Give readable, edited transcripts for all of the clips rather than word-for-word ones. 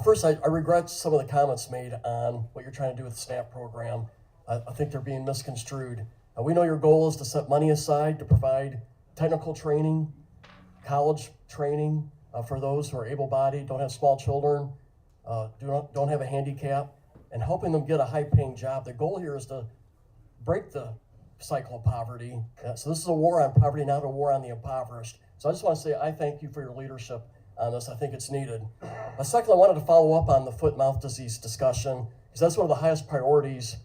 First, I regret some of the comments made on what you're trying to do with the SNAP program. I think they're being misconstrued. We know your goal is to set money aside to provide technical training, college training for those who are able-bodied, don't have small children, don't have a handicap, and helping them get a high-paying job. The goal here is to break the cycle of poverty. So this is a war on poverty, not a war on the impoverished. So I just want to say I thank you for your leadership on this. I think it's needed. Second, I wanted to follow up on the foot and mouth disease discussion, because that's one of the highest priorities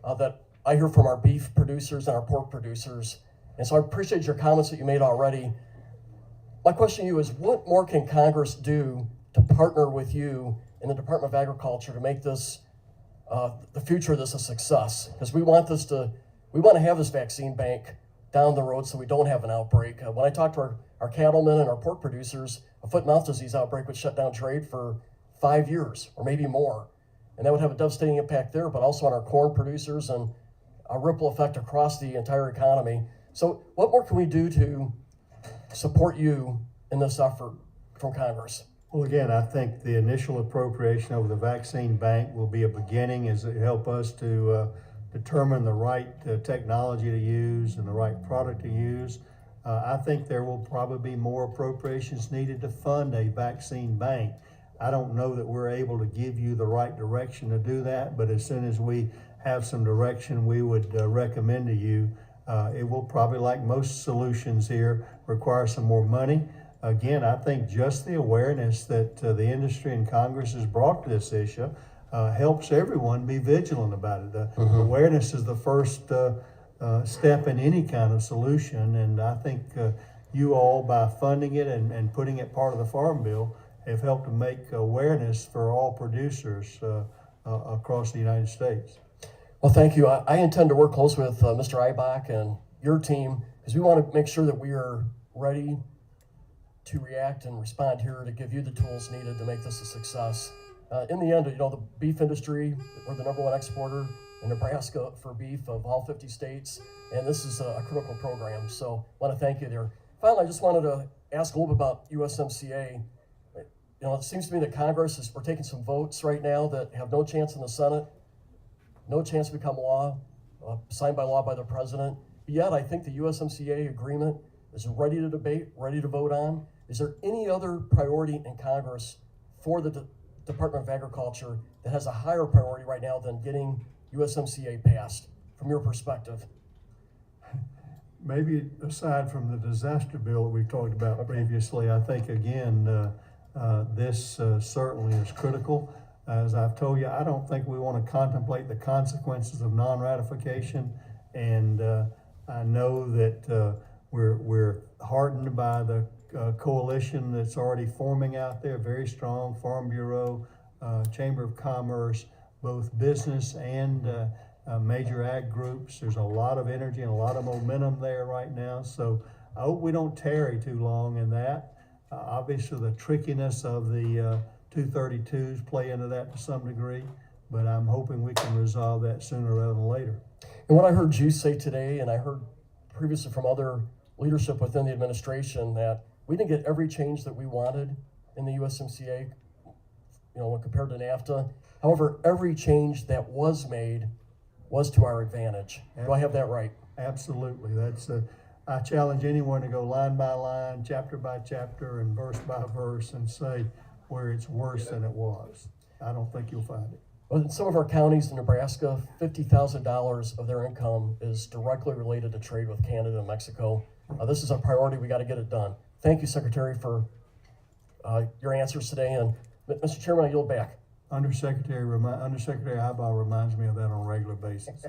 that I hear from our beef producers and our pork producers. And so I appreciate your comments that you made already. My question to you is, what more can Congress do to partner with you in the Department of Agriculture to make this, the future of this a success? Because we want to have this vaccine bank down the road so we don't have an outbreak. When I talk to our cattlemen and our pork producers, a foot and mouth disease outbreak would shut down trade for 5 years or maybe more. And that would have a devastating impact there, but also on our corn producers and a ripple effect across the entire economy. So what more can we do to support you in this effort from Congress? Well, again, I think the initial appropriation over the vaccine bank will be a beginning as it help us to determine the right technology to use and the right product to use. I think there will probably be more appropriations needed to fund a vaccine bank. I don't know that we're able to give you the right direction to do that, but as soon as we have some direction, we would recommend to you. It will probably, like most solutions here, require some more money. Again, I think just the awareness that the industry and Congress has brought to this issue helps everyone be vigilant about it. Awareness is the first step in any kind of solution, and I think you all, by funding it and putting it part of the Farm Bill, have helped to make awareness for all producers across the United States. Well, thank you. I intend to work closely with Mr. Eibach and your team, because we want to make sure that we are ready to react and respond here to give you the tools needed to make this a success. In the end, the beef industry, we're the #1 exporter in Nebraska for beef of all 50 states, and this is a critical program, so I want to thank you there. Finally, I just wanted to ask a little bit about USMCA. It seems to me that Congress we're taking some votes right now that have no chance in the Senate, no chance to become law, signed by law by the president. But yet, I think the USMCA agreement is ready to debate, ready to vote on. Is there any other priority in Congress for the Department of Agriculture that has a higher priority right now than getting USMCA passed, from your perspective? Maybe aside from the disaster bill that we've talked about previously, I think, again, this certainly is critical. As I've told you, I don't think we want to contemplate the consequences of non-ratification, and I know that we're heartened by the coalition that's already forming out there, very strong, Farm Bureau, Chamber of Commerce, both business and major ag groups. There's a lot of energy and a lot of momentum there right now, so I hope we don't tarry too long in that. Obviously, the trickiness of the 232s play into that to some degree, but I'm hoping we can resolve that sooner rather than later. And what I heard you say today, and I heard previously from other leadership within the administration, that we didn't get every change that we wanted in the USMCA, when compared to NAFTA. However, every change that was made was to our advantage. Do I have that right? Absolutely. I challenge anyone to go line by line, chapter by chapter, and verse by verse and say where it's worse than it was. I don't think you'll find it. Well, in some of our counties in Nebraska, $50,000 of their income is directly related to trade with Canada and Mexico. This is a priority. We got to get it done. Thank you, Secretary, for your answers today. And Mr. Chairman, I yield back. Undersecretary Eibach reminds me of that on a regular basis.